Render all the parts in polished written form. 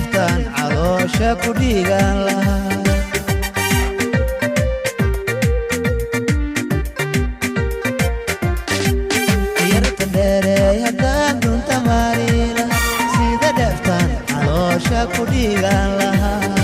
دفتان عروشة كوديغان لها يرتدري هدان دون تماري لها سيدة دفتان عروشة كوديغان لها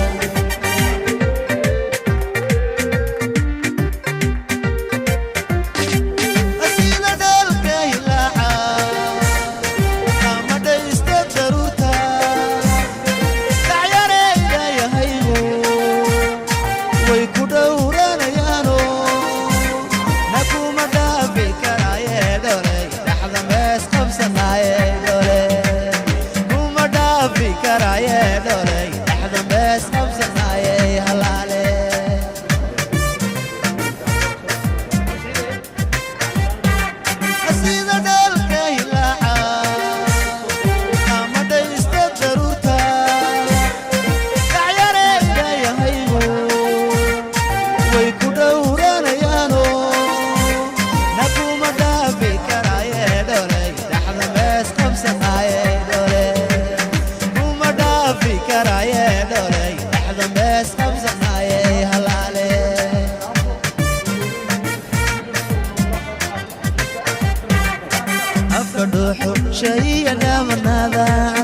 شيء أنا من هذا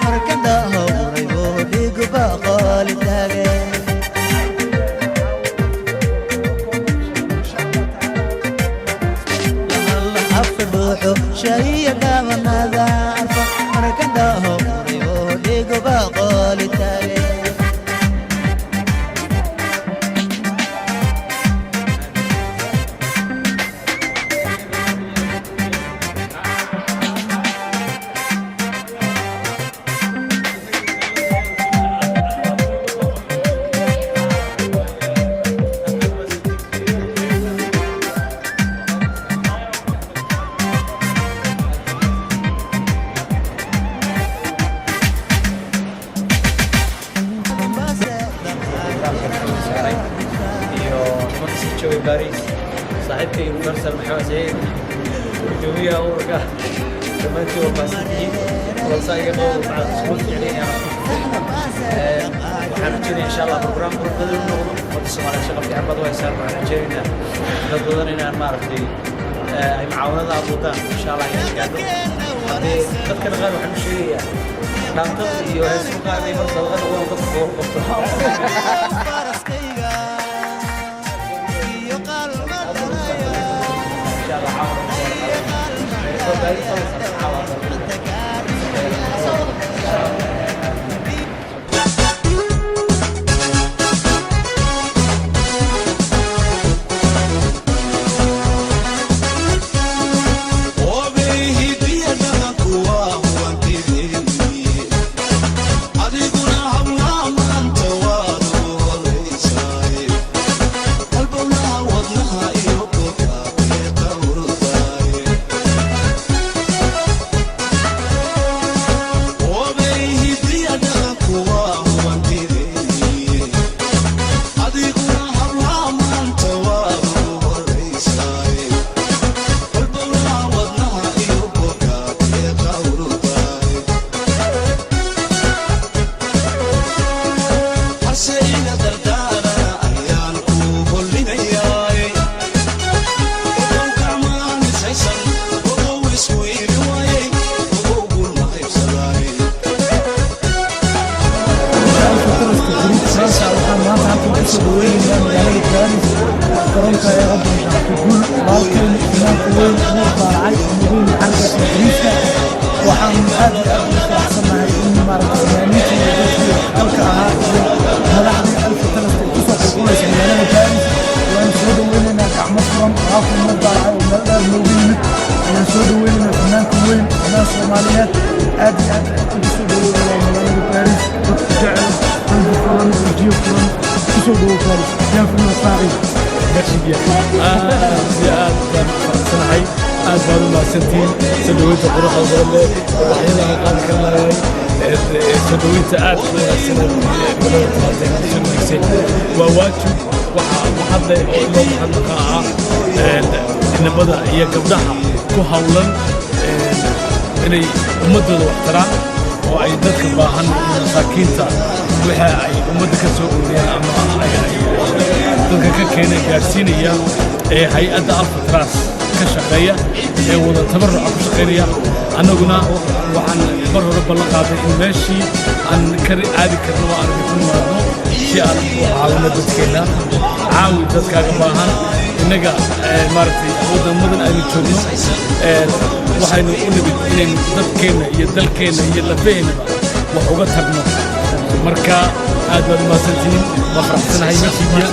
مركن ده ريبودي قباقال تاجي الله أفضحه شيء أنا من هذا مركن ده ريبودي قباقال تاجي باريس صاحبتي مرسل محمد سعيد جوية ورقة تمنتي وباسدين ورسائل قبل بعد سقوط يعني وحنجري إن شاء الله برنامج بدل النقطة والسماعة شغل في عباد ويسار معنا جرينا نقدرنا ما عرفتي معاونة أبوطان إن شاء الله ينقادوا هذه تذكر غير وحنشرية نعم تقضي وهالسوق هذه مرسل غير ونقطة وقفتها وواجب وحضر لهم حلقة إن بدأ يقبضها كهولا إني مدة واحترام وأي ذلك باهن masaakiinta waxa ay ummadda ka soo ururiyeen ama dadka ka keenay gaarsiinaya hay-adda Albatras ka shaqeeya wada tabaruca ku shaqeynaya annaguna waxaan mar hore ballan qaaday in meeshii aan ka aadi karno aan ku noqono si aan u caawino dadkeena caawi dadkaaga baahan innaga maaragtay wadamadan aynu joogno waxaynu u nimid inaynu dadkeena iyo dalkeena iyo lafaheenaba wax uga tagno marka aad baad umahadsantihiin waa faraxsanahay masiidiya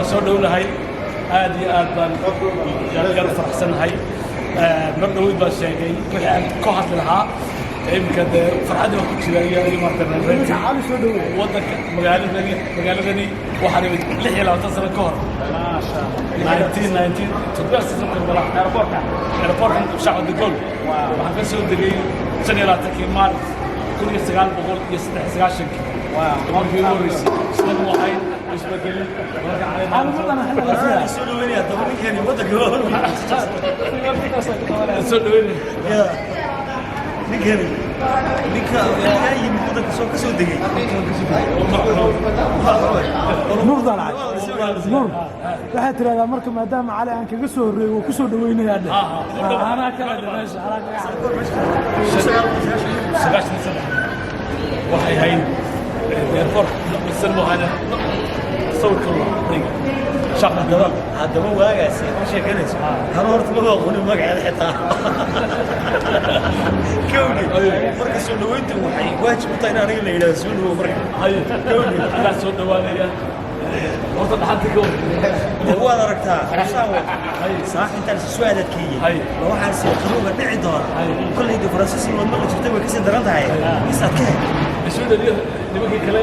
soo dhownahay aad iyo aad baan yar faraxsanahay mar dhaweyd baan sheegay wixii aan ka hadli lahaa imika dee farxadii baan ku jira iyo wadanka magaaladani waxaan imid 26 sano ka hor 19 airportka shacab de Gaulle waxaan ka soo degay 25 maaris 1993 markii ugu horeysay islan waxay isbedelin soo dhaweynaya dabankani wadanka soo dhaweynaya ninka yaa yimid wadanka soo ka soo degay nuur dalay nuur waxay tiraahdaa marka maadaama cali aan kaga soo horeeyay oo ku soo dhaweynayaa dheh ana kala dhameesha waxay hayn airport bisan waxana sawirka wadayga shaqada gabadha haddaba waagaasi ma sheeganayso haro horta ma aqoonin magaceeda xitaa kowni marka soo dhaweyntu waxay waajib u tahay in aniga la yidhaahdo soo dhawow marka kowni adaa soo dhawaanaya horta dhaxanta ka waad aragtaa saax intaan su'aalaad ka yihiin waxaan si qaruuga dhici doona kollayda faransiiska wadno jirtay way kasii daran tahay isaad ka Sweden nimankii kale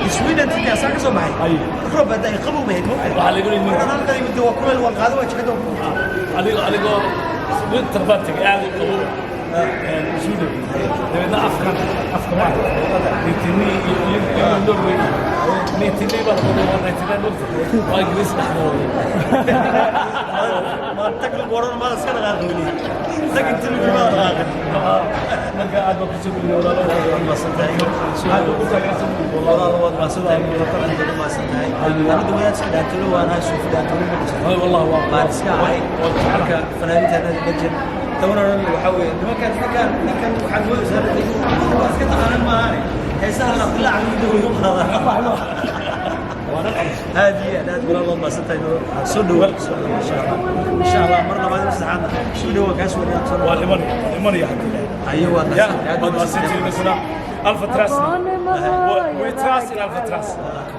Sweden tinta asaa ka soo baxay roob baa day qabow bayd waxa laga leeyahay markaan qadi mid waa kuleel waan qaado waa jikada adigo winter batik aad qabow Sweden dabadna afkan nitini iyo Norway nitini baa lagu wanaagsan waa Ingiriis dhaxdooda ما تقلب ورانا ما سكنا غادوني لكن تلو ما غادن ما قاعد بكتب لي ولا ما صدقني هذا قلت لك والله ما صدقني ما صدقني انا دويات كذا تلو وانا اشوف ذا تلو اي والله ما اسكاي وحرك فنانين هذا بجن تونا وحوي ما كان فكان كان وحوي زرتي بس كنت انا ما هاني هيسهل كل عم يدور هذه أنا أقول الله ما ستينو سودو إن شاء الله مرنا بعد الساعة سودو وكاس ولا والإيمان يا حبيبي أيوة يا ما ستي مثلا ألف تراس ويتراس ألف تراس